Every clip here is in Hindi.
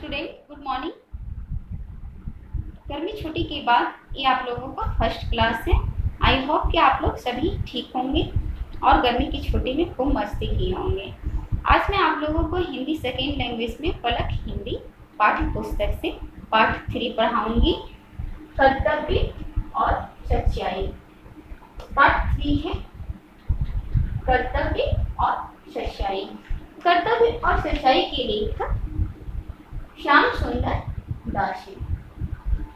Student, good morning. गर्मी छुट्टी के बाद ये आप लोगों का फर्स्ट क्लास है। आई होप कि आप लोग सभी ठीक होंगे और गर्मी की छुट्टी में खूब मस्ती किए होंगे। आज मैं आप लोगों को हिंदी सेकेंड लैंग्वेज में पलक हिंदी पाठ्य पुस्तक से पाठ 3 पढ़ाऊंगी, कर्तव्य और सच्चाई। पाठ 3 है कर्तव्य और सच्चाई। कर्तव्य और सच्चाई के लेखक श्याम सुंदर दास,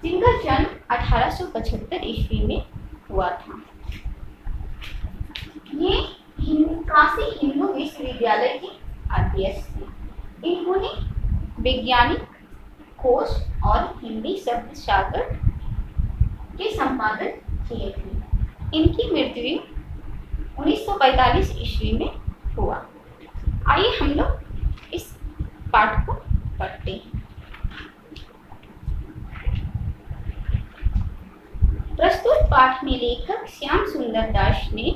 जिनका जन्म 1875 ईस्वी में हुआ था। ये काशी हिंदू विश्वविद्यालय के अध्यक्ष थे। इन्होंने वैज्ञानिक कोश और हिंदी शब्द सागर के संपादन किए थे। इनकी मृत्यु 1945 ईस्वी में हुआ। आइए हम लोग इस पाठ को पढ़ते हैं। प्रस्तुत पाठ में लेखक श्याम सुंदर दास ने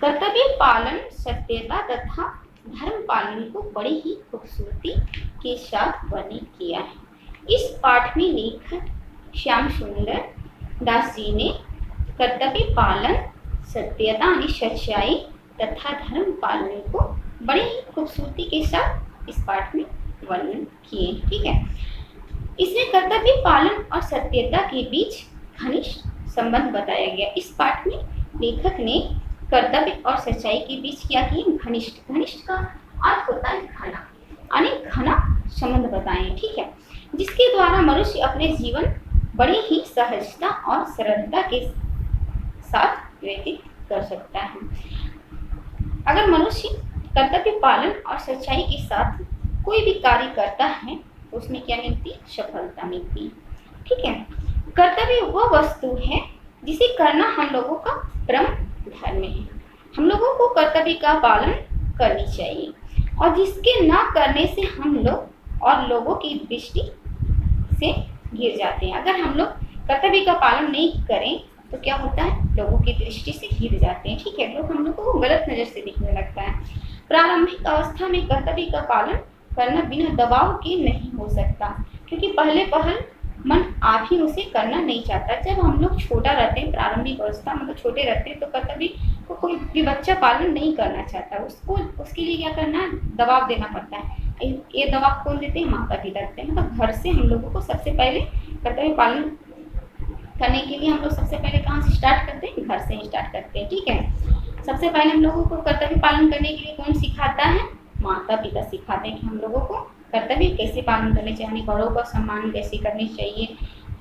कर्तव्य पालन, सत्यता तथा धर्म पालन को बड़ी ही खूबसूरती के साथ वर्णित किया है। इस पाठ में लेखक श्याम सुंदर दास जी ने कर्तव्य पालन, सत्यता यानी सच्चाई तथा धर्म पालन को बड़ी ही खूबसूरती के साथ इस पाठ में वर्णन किए। ठीक है, इसमें कर्तव्य पालन और सत्यता के बीच घनिष्ठ संबंध बताया गया। इस पाठ में लेखक ने कर्तव्य और सच्चाई के बीच क्या किया? घनिष्ठ का अर्थ होता है घना, यानी घना संबंध बताए। ठीक है, जिसके द्वारा मनुष्य अपने जीवन बड़ी ही सहजता और सरलता के साथ व्यतीत कर सकता है। अगर मनुष्य कर्तव्य पालन और सच्चाई के साथ कोई भी कार्य करता है तो उसमें क्या मिलती है? सफलता मिलती है। ठीक है, कर्तव्य वह वस्तु है जिसे करना हम लोगों का परम धर्म है। हम लोगों को कर्तव्य का पालन करनी चाहिए और जिसके ना करने से हम लोग और लोगों की दृष्टि से गिर जाते हैं। अगर हम लोग कर्तव्य का पालन नहीं करें तो क्या होता है? लोगों की दृष्टि से गिर जाते हैं। ठीक है, लोग हम लोगों को गलत नजर से दिखने लगता है। प्रारंभिक अवस्था में कर्तव्य का पालन करना बिना दबाव के नहीं हो सकता, क्योंकि पहले पहल मन आप ही उसे करना नहीं चाहता। जब हम लोग छोटा रहते हैं, प्रारंभिक अवस्था मतलब छोटे रहते हैं, तो कर्तव्य को कोई भी बच्चा पालन नहीं करना चाहता। उसको उसके लिए क्या करना है? दबाव देना पड़ता है। ये दबाव कौन देते हैं? माता पिता देते हैं। मतलब घर से हम लोगों को सबसे पहले कर्तव्य पालन करने के लिए हम लोग सबसे पहले कहाँ से स्टार्ट करते हैं? घर से ही स्टार्ट करते हैं। ठीक है, सबसे पहले हम लोगों को कर्तव्य पालन करने के लिए कौन सिखाता है? माता पिता सिखाते हैं कि हम लोगों को कर्तव्य कैसे पालन करने चाहिए, बड़ों का सम्मान कैसे करनी चाहिए।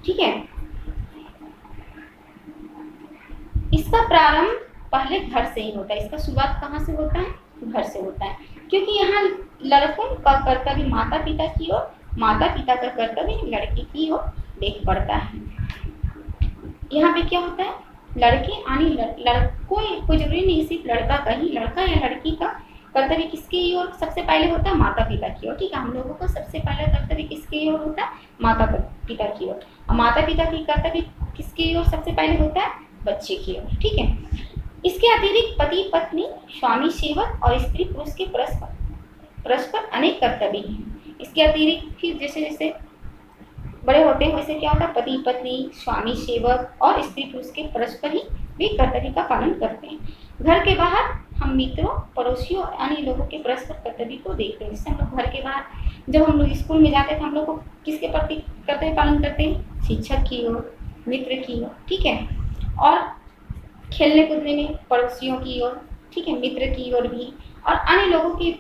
ठीक है, इसका प्रारंभ पहले घर से ही होता है। इसका शुरुआत कहाँ से होता है? घर से होता है, क्योंकि यहाँ लड़कों का कर्तव्य माता पिता की ओर, माता पिता का कर्तव्य लड़की की ओर देख पड़ता है। यहाँ पे क्या होता है? लड़के यानी कोई जरूरी नहीं सिर्फ लड़का का ही, लड़का या लड़की का कर्तव्य किसकी ओर सबसे पहले होता है? माता पिता की ओर। ठीक है, हम लोगों का सबसे पहला कर्तव्य किसकी ओर होता है? माता पिता की ओर। और माता पिता की कर्तव्य किसकी ओर सबसे पहले होता है? बच्चे की ओर। ठीक है, इसके अतिरिक्त पति पत्नी, स्वामी सेवक और स्त्री पुरुष के परस्पर अनेक कर्तव्य हैं। इसके अतिरिक्त फिर जैसे जैसे बड़े होते हैं वैसे क्या होता है? पति पत्नी, स्वामी सेवक और स्त्री पुरुष के परस्पर ही वे कर्तव्य का पालन करते हैं। घर के बाहर हम मित्रों, पड़ोसियों यानी लोगों के परस्पर कर्तव्य को देखते हैं। जैसे हम लोग घर के बाहर जब हम लोग स्कूल में जाते थे, हम लोग को किसके प्रति कर्तव्य पालन करते हैं? शिक्षक की ओर, मित्र की ओर। ठीक है, और खेलने कूदने में पड़ोसियों की ओर, ठीक है, मित्र की ओर भी, और अन्य लोगों की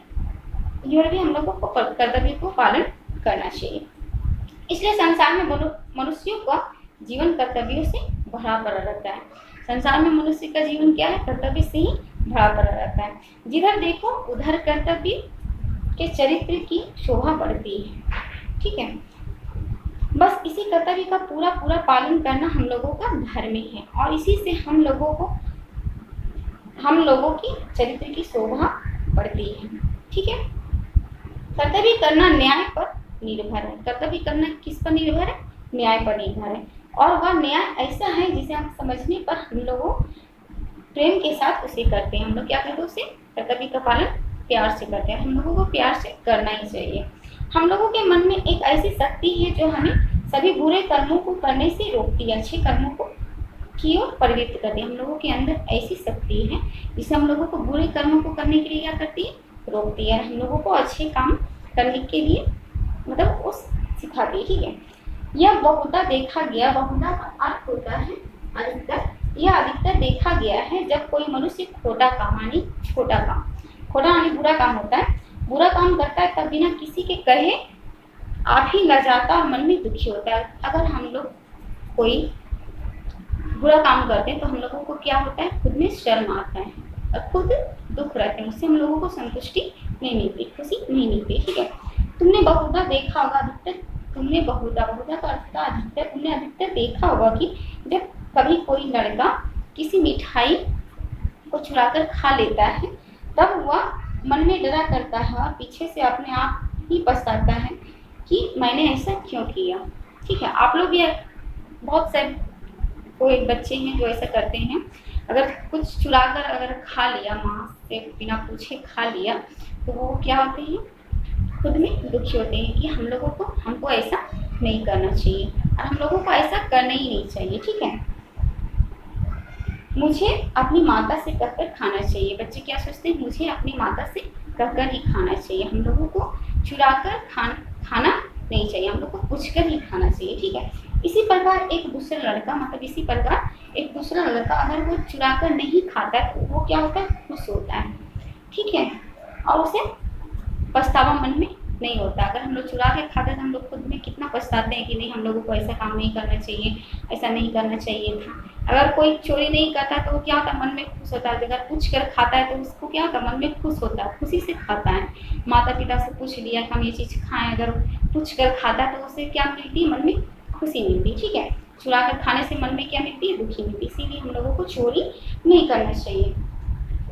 ओर भी हम लोगों को कर्तव्य को पालन करना चाहिए। इसलिए संसार में मनुष्यों का जीवन कर्तव्यों से भरा पड़ा रहता है। संसार में मनुष्य का जीवन क्या है? कर्तव्य से ही भरा पड़ा रहता है। जिधर देखो उधर कर्तव्य के चरित्र की शोभा बढ़ती है। ठीक है, बस इसी कर्तव्य का पूरा पालन करना हम लोगों का धर्म है और इसी से हम लोगों की चरित्र की शोभा बढ़ती है। ठीक है, कर्तव्य करना न्याय पर निर्भर है। कर्तव्य करना किस पर निर्भर है? न्याय पर निर्भर है, और वह न्याय ऐसा है जिसे हम समझने पर हम लोगों प्रेम के साथ उसे करते हैं। हम लोग क्या करते हैं? उसे कर्तव्य का पालन प्यार से करते हैं। हम लोगों को प्यार से करना ही चाहिए। हम लोगों के मन में एक ऐसी शक्ति है जो हमें सभी बुरे कर्मों को करने से रोकती है, अच्छे कर्मों को की ओर प्रवृत्त करती है। हम लोगों के अंदर ऐसी शक्ति है जिससे हम लोगों को बुरे कर्मों को करने के लिए क्या करती है, रोकती है, हम लोगों को अच्छे काम करने के लिए मतलब वो सिखाती है। ठीक है, यह बहुधा देखा गया, बहुधा का अर्थ होता है अधिकतर, यह अधिकतर देखा गया है जब कोई मनुष्य खोटा काम यानी बुरा काम होता है, बुरा काम करता है तब बिना किसी के कहे आप ही लजाता और मन में दुखी होता है। अगर हम लोग कोई बुरा काम करते हैं तो हम लोगों को क्या होता है, खुद में शर्म आता है और खुद दुख रहते हैं, उससे हम लोगों को संतुष्टि नहीं मिलती, खुशी नहीं मिलती। ठीक है, तुमने बहुधा देखा होगा, अधिकतर तुमने बहुधा का अर्थ अधिकतर, तुमने अधिकतर देखा होगा कि जब कभी कोई लड़का किसी मिठाई को चुराकर खा लेता है तब वह मन में डरा करता है और पीछे से अपने आप ही पछताता है कि मैंने ऐसा क्यों किया। ठीक है, आप लोग ये बहुत से कोई बच्चे हैं जो ऐसा करते हैं, अगर कुछ चुराकर अगर खा लिया, माँ से बिना पूछे खा लिया, तो वो क्या होते हैं, खुद में दुखी होते हैं कि हमको ऐसा नहीं करना चाहिए और हम लोगों को ऐसा करना ही नहीं चाहिए। ठीक है, मुझे अपनी माता से कहकर खाना चाहिए। बच्चे क्या सोचते हैं, मुझे अपनी माता से कहकर ही खाना चाहिए, हम लोगों को चुराकर खाना नहीं चाहिए, हम लोग को पूछकर ही खाना चाहिए। ठीक है, इसी प्रकार एक दूसरा लड़का अगर वो चुराकर नहीं खाता है तो वो क्या होता है, खुश होता है। ठीक है, और उसे पछतावा मन में नहीं होता। अगर हम लोग चुरा के खाते हैं तो हम लोग खुद में कितना पछताते हैं कि नहीं, हम लोगों को ऐसा काम नहीं करना चाहिए, ऐसा नहीं करना चाहिए था। अगर कोई चोरी नहीं करता तो वो क्या होता है, मन में खुश होता है। अगर पूछ कर खाता है तो उसको क्या होता है, मन में खुश होता है, खुशी से खाता है। माता पिता से पूछ लिया कि हम ये चीज़ खाएं, अगर पूछ कर खाता है तो उसे क्या मिलती है, मन में खुशी मिलती है। ठीक है, चुरा कर खाने से मन में क्या मिलती है, दुखी मिलती है। इसीलिए हम लोगों को चोरी नहीं करना चाहिए।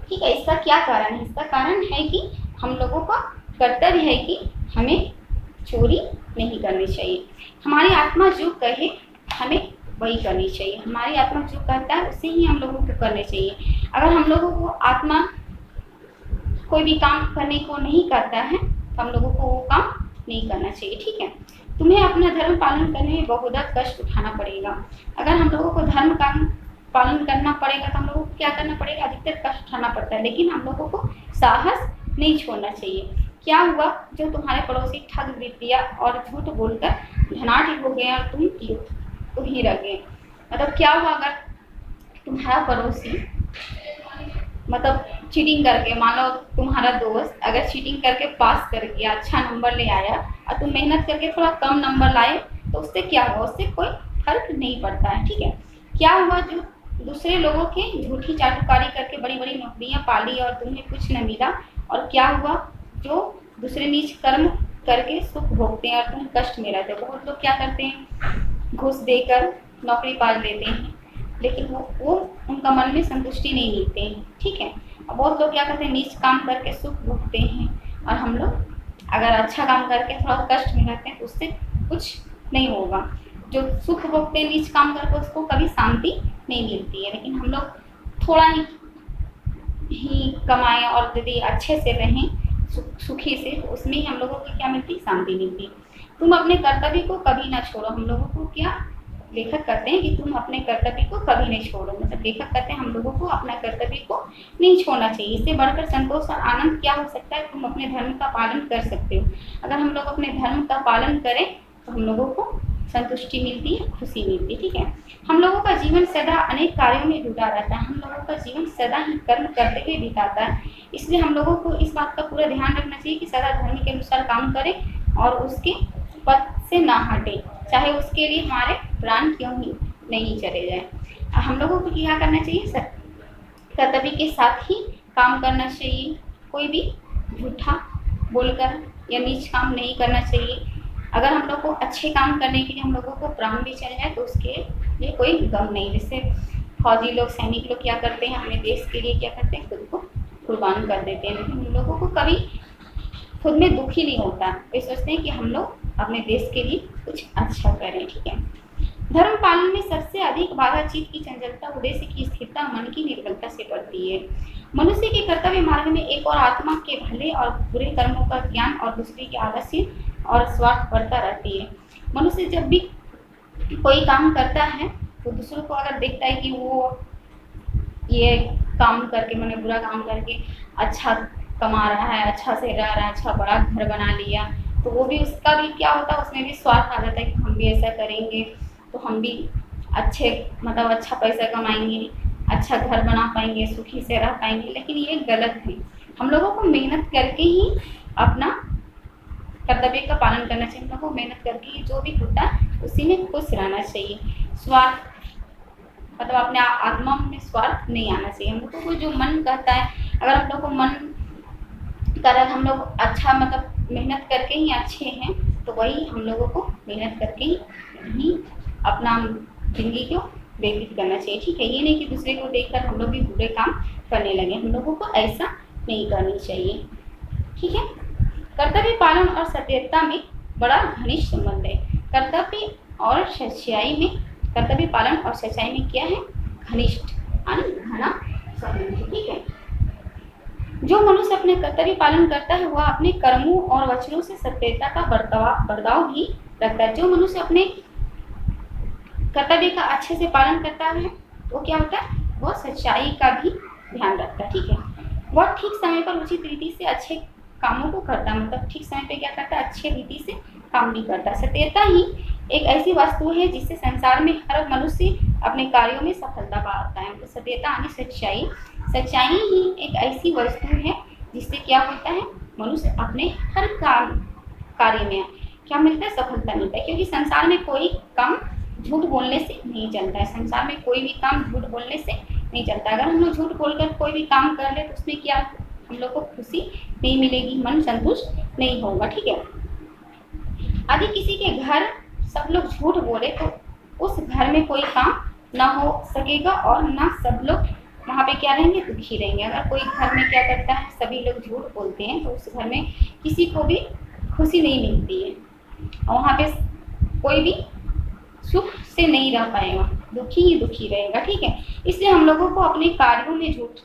ठीक है, इसका क्या कारण है, इसका कारण है कि हम लोगों का कर्तव्य है कि हमें चोरी नहीं करनी चाहिए। हमारी आत्मा जो कहे हमें वही करनी चाहिए, हमारी आत्मा जो कहता है उसे ही हम लोगों को करने चाहिए। अगर हम लोगों को आत्मा कोई भी काम करने को नहीं करता है तो हम लोगों को वो काम नहीं करना चाहिए। ठीक है, तुम्हें अपना धर्म पालन करने में बहुधा कष्ट उठाना पड़ेगा। अगर हम लोगों को धर्म का पालन करना पड़ेगा तो हम लोगों को क्या करना पड़ेगा, अधिकतर कष्ट उठाना पड़ता है, लेकिन हम लोगों को साहस नहीं छोड़ना चाहिए। क्या हुआ, जो तुम्हारे पड़ोसी ठग दिया और झूठ बोलकर धनाढ़ हो गए और तुम ही रह गए। मतलब क्या हुआ, अगर तुम्हारा पड़ोसी मतलब चीटिंग करके, मान लो तुम्हारा दोस्त अगर चीटिंग करके पास कर गया, अच्छा नंबर ले आया और तुम मेहनत करके थोड़ा कम नंबर लाए, तो उससे क्या हुआ, उससे कोई फर्क नहीं पड़ता है। ठीक है, क्या हुआ, जो दूसरे लोगों के झूठी चाटुकारी करके बड़ी बड़ी नौकरियां पाली और तुम्हें कुछ न मिला, और क्या हुआ, जो दूसरे नीच कर्म करके सुख भोगते हैं और तुम कष्ट में रहते हो। बहुत लोग क्या करते हैं, घूस देकर नौकरी पा लेते हैं, लेकिन वो उनका मन में संतुष्टि नहीं मिलते हैं। ठीक है, और बहुत लोग क्या करते हैं, नीच काम करके सुख भोगते हैं, और हम लोग अगर अच्छा काम करके थोड़ा कष्ट में रहते हैं तो उससे कुछ नहीं होगा। जो सुख भोगते हैं नीच काम करके उसको कभी शांति नहीं मिलती है, लेकिन हम लोग थोड़ा ही कमाएं और यदि अच्छे से रहें सुखी से, तो उसमें ही हम लोगों को क्या मिलती, शांति मिलती। तुम अपने कर्तव्य को कभी ना छोड़ो। हम लोगों को क्या लेखक कहते हैं कि तुम अपने कर्तव्य को कभी नहीं छोड़ो, मतलब लेखक कहते हैं हम लोगों को अपना कर्तव्य को नहीं छोड़ना चाहिए। इससे बढ़कर संतोष और आनंद क्या हो सकता है, तुम अपने धर्म का पालन कर सकते हो। अगर हम लोग अपने धर्म का पालन करें तो हम लोगों को संतुष्टि मिलती है, खुशी मिलती है। ठीक है, हम लोगों का जीवन सदा अनेक कार्यों में जुटा रहता है, हम लोगों का जीवन सदा ही कर्म करते हुए बिताता है। इसलिए हम लोगों को इस बात का पूरा ध्यान रखना चाहिए कि सदा धर्म के अनुसार काम करें और उसके पथ से ना हटे, चाहे उसके लिए हमारे प्राण क्यों ही नहीं चले जाए। हम लोगों को क्या करना चाहिए, कर्तव्य के साथ ही काम करना चाहिए, कोई भी झूठा बोलकर या नीच काम नहीं करना चाहिए। अगर हम लोग को अच्छे काम करने के लिए हम लोगों को प्राण भी चल जाए तो उसके लिए कोई गम नहीं। जैसे फौजी लोग, सैनिक लोग क्या करते हैं, अपने देश के लिए क्या करते हैं, खुद को कुर्बान कर देते हैं, लेकिन हम लोगों को कभी खुद में दुख ही नहीं होता। वे सोचते हैं कि हम लोग अपने देश के लिए कुछ अच्छा करें। ठीक है, धर्म पालन में सबसे अधिक बाधा चित्त की चंचलता, उद्देश्य की स्थिरता, मन की निर्बलता से पड़ती है। मनुष्य के कर्तव्य मार्ग में एक और आत्मा के भले और बुरे कर्मों का ज्ञान और दूसरे के आलस्य और स्वार्थ बढ़ता रहती है। मनुष्य जब भी कोई काम करता है तो दूसरों को अगर देखता है कि वो ये काम करके, मैंने बुरा काम करके अच्छा कमा रहा है, अच्छा से रह रहा है, अच्छा बड़ा घर बना लिया, तो वो भी उसका भी क्या होता है, उसमें भी स्वार्थ आ जाता है कि हम भी ऐसा करेंगे तो हम भी अच्छे मतलब अच्छा पैसा कमाएंगे, अच्छा घर बना पाएंगे, सुखी से रह पाएंगे। लेकिन ये गलत है। हम लोगों को मेहनत करके ही अपना कर्तव्य का पालन करना चाहिए। हम लोगों को मेहनत करके जो भी होता है उसी में खुश रहना चाहिए। स्वार्थ मतलब अपने आत्मा में स्वार्थ नहीं आना चाहिए। हम लोगों को जो मन कहता है, अगर हम लोग को मन कर रहा है हम लोग अच्छा मतलब मेहनत करके ही अच्छे हैं, तो वही हम लोगों को मेहनत करके ही अपना जिंदगी को व्यतीत करना चाहिए। ठीक है, ये नहीं कि दूसरे को देखकर हम लोग भी बुरे काम करने लगे। हम लोगों को ऐसा नहीं करनी चाहिए। ठीक है, कर्तव्य पालन और सत्यता में बड़ा घनिष्ठ संबंध है। कर्तव्य और सच्चाई में, कर्तव्य पालन और सच्चाई में क्या है, घनिष्ठ यानी घना संबंध है। ठीक है, जो मनुष्य अपने कर्तव्य पालन करता है वह अपने कर्मों और वचनों से सत्यता का बर्ताव भी रखता है। जो मनुष्य अपने कर्तव्य का अच्छे से पालन करता है वो क्या होता है, वो सच्चाई का भी ध्यान रखता है। ठीक है, वह ठीक समय पर उचित रीति से अच्छे कामों को करता है, मतलब ठीक समय पे क्या करता है, अच्छे रीति से काम भी करता है। सत्यता ही एक ऐसी वस्तु है जिससे संसार में हर मनुष्य अपने कार्यों में सफलता पाता है। तो सत्यता यानी सच्चाई, सच्चाई ही एक ऐसी वस्तु है जिससे क्या होता है, मनुष्य अपने हर कार्य में क्या मिलता है, सफलता मिलता है। क्योंकि संसार में कोई काम झूठ बोलने से नहीं चलता है। संसार में कोई भी काम झूठ बोलने से नहीं चलता। अगर हम लोग झूठ बोलकर कोई भी काम कर ले तो उसमें क्या हम लोग को खुशी नहीं मिलेगी, मन संतुष्ट नहीं होगा। ठीक है, यदि किसी के घर सब लोग झूठ बोले तो उस घर में कोई काम ना हो सकेगा और ना सब लोग वहाँ पे क्या रहेंगे, दुखी रहेंगे। अगर कोई घर में क्या करता है, सभी लोग झूठ बोलते हैं तो उस घर में किसी को भी खुशी नहीं मिलती है और वहाँ पे कोई भी सुख से नहीं रह पाएगा, दुखी ही दुखी रहेगा। ठीक है, इसलिए हम लोगों को अपने कार्यों में झूठ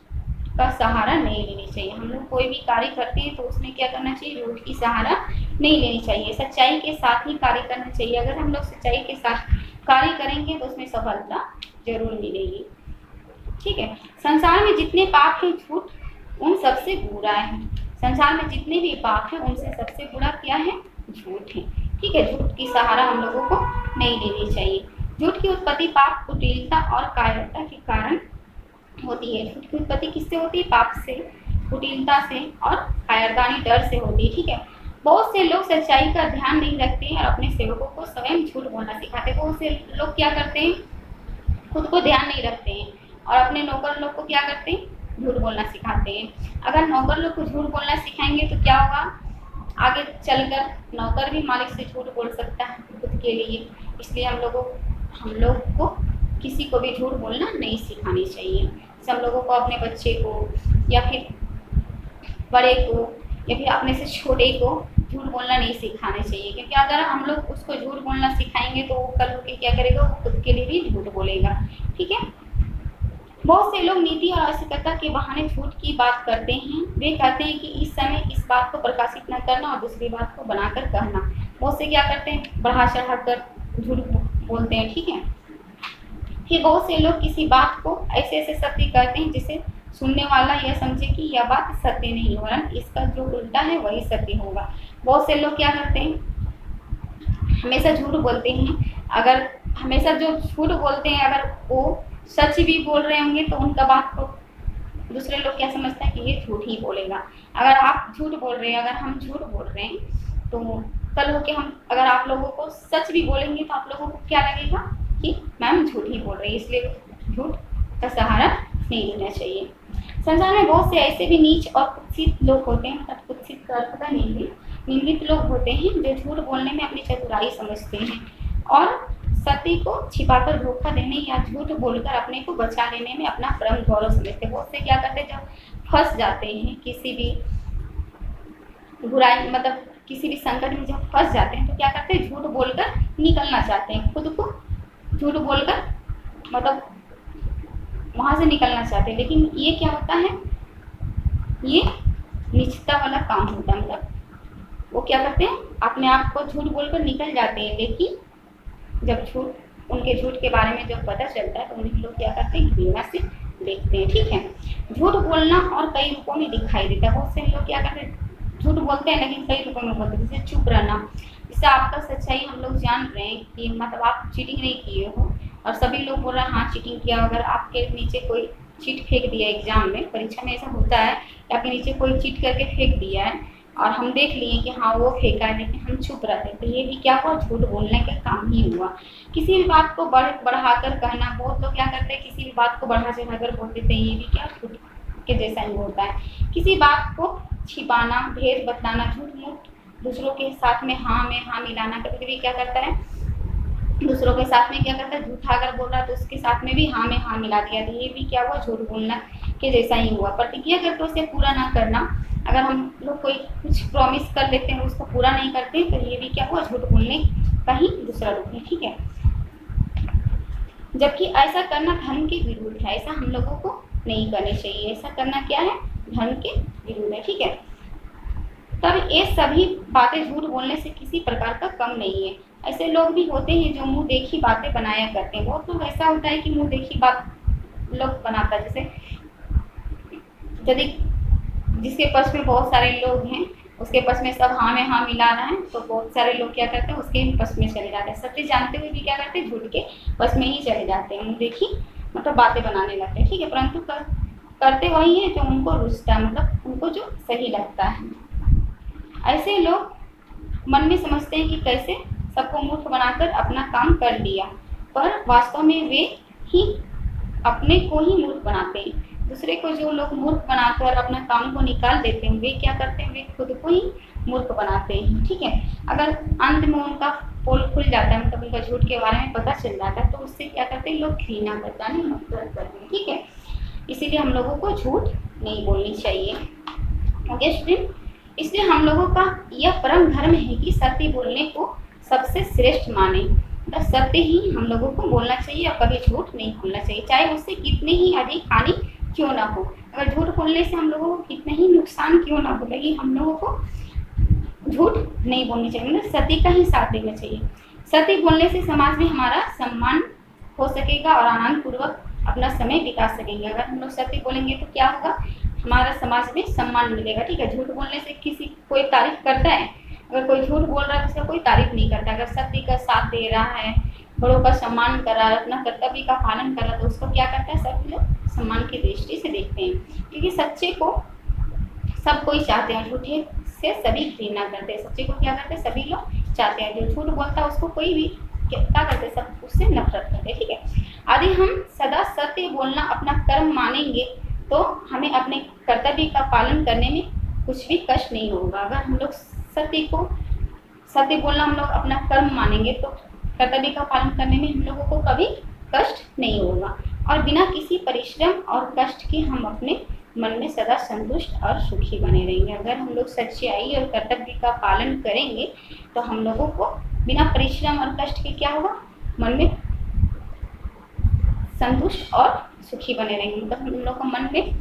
का सहारा नहीं लेनी चाहिए। हम लोग कोई भी कार्य करते हैं तो उसमें क्या करना चाहिए, झूठ की सहारा नहीं लेनी चाहिए। सच्चाई के साथ ही कार्य करना चाहिए। अगर हम लोग सच्चाई के साथ कार्य करेंगे तो उसमें सफलता जरूर मिलेगी। ठीक है, संसार में जितने पाप हैं झूठ उन सबसे बुरा है। संसार में जितने भी पाप हैं उनसे सबसे बुरा क्या है, झूठ है। ठीक है, झूठ की सहारा हम लोगों को नहीं लेनी चाहिए। झूठ की उत्पत्ति पाप, कुटिलता और कायरता के कारण होती है। झूठ की उत्पत्ति किससे होती है, पाप से, कुटिलता से और कायरता यानी डर से होती है। ठीक है, बहुत से लोग सच्चाई का ध्यान नहीं रखते हैं और अपने सेवकों को स्वयं झूठ बोलना सिखाते हैं। बहुत से लोग क्या करते हैं, खुद को ध्यान नहीं रखते हैं और अपने नौकर लोग को क्या करते हैं, झूठ बोलना सिखाते हैं। अगर नौकर लोग को झूठ बोलना सिखाएंगे तो क्या होगा, आगे चलकर नौकर भी मालिक से झूठ बोल सकता है खुद के लिए। इसलिए हम लोग को किसी को भी झूठ बोलना नहीं सिखानी चाहिए। हम लोगों को अपने बच्चे को या फिर बड़े को या फिर अपने से छोटे को झूठ बोलना नहीं सिखाना चाहिए। क्योंकि अगर हम लोग उसको झूठ बोलना सिखाएंगे तो वो कल होकर क्या करेगा, वो खुद के लिए भी झूठ बोलेगा। ठीक है, बहुत से लोग नीति और आवश्यकता के बहाने झूठ की बात करते हैं। वे कहते हैं कि इस समय इस बात को प्रकाशित न करना और दूसरी बात को बनाकर कहना। बहुत से क्या करते हैं, बढ़ा चढ़ा कर झूठ बोलते हैं। ठीक है, फिर बहुत से लोग किसी बात को ऐसे ऐसे सत्य करते हैं जिसे सुनने वाला यह समझे कि यह बात सत्य नहीं हो रहा, इसका जो उल्टा है वही सत्य होगा। बहुत से लोग क्या करते हैं, हमेशा झूठ बोलते हैं। अगर हमेशा जो झूठ बोलते हैं अगर वो सच भी बोल रहे होंगे तो उनका बात को दूसरे लोग क्या समझते हैं कि ये झूठ ही बोलेगा। अगर आप झूठ बोल रहे हैं, अगर हम झूठ बोल रहे हैं तो कल होके हम अगर आप लोगों को सच भी बोलेंगे तो आप लोगों को क्या लगेगा कि मैम झूठ ही बोल रही है। इसलिए झूठ का सहारा नहीं लेना चाहिए। संसार में बहुत से ऐसे भी नीच और कुत्सित लोग होते हैं, मतलब कुत्सित का अर्थ है निंदित लोग होते हैं जो झूठ बोलने में अपनी चतुराई समझते हैं और सत्य को छिपाकर धोखा देने या झूठ बोलकर अपने को बचा लेने में अपना परम गौरव समझते हैं। बहुत से क्या करते हैं, जब फंस जाते हैं किसी भी बुराई मतलब किसी भी संकट में जब फंस जाते हैं तो क्या करते हैं, झूठ बोलकर निकलना चाहते हैं, खुद को झूठ बोलकर मतलब वहां से निकलना चाहते हैं। लेकिन ये क्या होता है, ये निश्चितता वाला काम होता है। मतलब वो क्या करते हैं, अपने आप को झूठ बोलकर निकल जाते हैं, लेकिन जब उनके झूठ के बारे में जब पता चलता है तो उन्हें लोग क्या करते हैं, घृणा से देखते हैं। ठीक है, झूठ बोलना और कई रूपों में दिखाई देता है। बहुत से लोग क्या करते हैं, झूठ बोलते हैं लेकिन कई रूपों में बोलते हैं। जैसे चुप रहना, इससे आपका सच्चाई हम लोग जान रहे हैं कि मतलब आप चीटिंग नहीं किए हो और सभी लोग बोल रहे हैं हाँ चीटिंग किया। अगर आपके नीचे कोई चीट फेंक दिया एग्जाम में, परीक्षा में ऐसा होता है कि आपके नीचे कोई चीट करके फेंक दिया है और हम देख लिए कि हाँ वो फेंका है, लेकिन हम चुप रहते, तो ये भी क्या हुआ, झूठ बोलने का काम ही हुआ। किसी भी बात को बढ़ाकर कहना, बहुत लोग क्या करते हैं, किसी भी बात को बढ़ा चढ़ाकर बोल देते हैं, ये भी क्या झूठ के जैसा ही होता है। किसी बात को छिपाना, भेद बतलाना, झूठ मूठ दूसरों के साथ में हाँ में हाँ मिलाना। कभी कभी क्या करता है, दूसरों के साथ में क्या करता है, झूठा अगर बोल रहा है तो उसके साथ में भी हाँ में हाँ मिला दिया, तो ये भी क्या हुआ, झूठ बोलना के जैसा ही हुआ। प्रतिज्ञा करके उसे पूरा ना करना, अगर हम लोग कोई कुछ प्रॉमिस कर लेते हैं उसको पूरा नहीं करते तो ये भी क्या हुआ, झूठ बोलने का ही दूसरा रूप है। ठीक है, जबकि ऐसा करना धर्म के विरुद्ध है, ऐसा हम लोगों को नहीं करनी चाहिए। ऐसा करना क्या है, धर्म के विरुद्ध है। ठीक है, तब ये सभी बातें झूठ बोलने से किसी प्रकार का कम नहीं है। ऐसे लोग भी होते हैं जो मुंह देखी बातें बनाया करते हैं। बहुत लोग ऐसा होता है कि मुंह देखी बात लोग बनाता है। जैसे यदि जिसके पास में बहुत सारे लोग हैं, उसके पास में सब हाँ में हाँ मिला रहा है, तो बहुत सारे लोग क्या करते हैं, उसके पास में चले जाते हैं। सत्य जानते हुए भी क्या करते हैं, झूठ के पास में ही चले जाते हैं, मुंह देखी मतलब बातें बनाने लगते हैं। ठीक है, परंतु करते वही है जो उनको रुचता है, मतलब उनको जो सही लगता है। ऐसे लोग मन में समझते हैं कि कैसे सबको मूर्ख बनाकर अपना काम कर लिया, पर वास्तव में वे ही अपने को ही मूर्ख बनाते हैं। दूसरे को जो लोग मूर्ख बनाकर अपना काम को निकाल देते हैं, वे क्या करते हैं, वे खुद को ही मूर्ख बनाते हैं। ठीक है, अगर अंत में उनका पोल खुल जाता है, मतलब उनका झूठ के बारे में पता चल जाता है, तो उससे क्या करते हैं, लोग घृणा करते हैं, नफरत करते हैं। ठीक है, इसीलिए हम लोगों को झूठ नहीं बोलनी चाहिए। ओके स्टूडेंट, इसलिए हम लोगों का यह परम धर्म है कि सत्य बोलने को सबसे श्रेष्ठ माने। मतलब सत्य ही हम लोगों को बोलना चाहिए और कभी झूठ नहीं बोलना चाहिए, चाहे उससे कितनी ही अधिक हानि क्यों ना हो। अगर झूठ बोलने से हम लोगों को कितना ही नुकसान क्यों ना हो, लेकिन हम लोगों को झूठ नहीं बोलनी चाहिए, मतलब सत्य का ही साथ देना चाहिए। सत्य बोलने से समाज में हमारा सम्मान हो सकेगा और आनंद पूर्वक अपना समय बिता सकेंगे। अगर हम लोग सत्य बोलेंगे तो क्या होगा, हमारा समाज में सम्मान मिलेगा। ठीक है, झूठ बोलने से किसी कोई तारीफ करता है, अगर कोई झूठ बोल रहा है तो उसका कोई तारीफ नहीं करता। अगर सत्य का साथ दे रहा है, बड़ों का सम्मान कर रहा है, अपना कर्तव्य का पालन कर रहा है, तो उसको क्या करता है, सब लोग सम्मान की दृष्टि से देखते हैं। क्योंकि सच्चे को सब कोई चाहते हैं, झूठे से सभी घृणा करते हैं। सच्चे को क्या करते हैं, सभी लोग चाहते हैं। जो झूठ बोलता है उसको कोई भी क्या करते हैं, सब उससे नफरत करते हैं। ठीक है, यदि हम सदा सत्य बोलना अपना कर्म मानेंगे तो हमें अपने कर्तव्य का पालन करने में कुछ भी कष्ट नहीं होगा। अगर हम लोग सत्य बोलना हम लोग अपना कर्म मानेंगे तो कर्तव्य का पालन करने में हम लोगों को कभी कष्ट नहीं होगा और बिना किसी परिश्रम और कष्ट के हम अपने मन में सदा संतुष्ट और सुखी बने रहेंगे। अगर हम लोग सच्चाई और कर्तव्य का पालन करेंगे तो हम लोगों को बिना परिश्रम और कष्ट के क्या होगा, मन में संतुष्ट और सुखी बने रहेंगे। मतलब हम लोग को मन में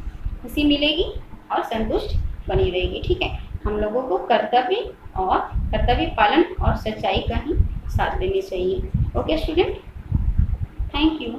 खुशी मिलेगी और संतुष्ट बनी रहेगी। ठीक है, हम लोगों को कर्तव्य पालन और सच्चाई का ही साथ देनी चाहिए। Okay student, thank you.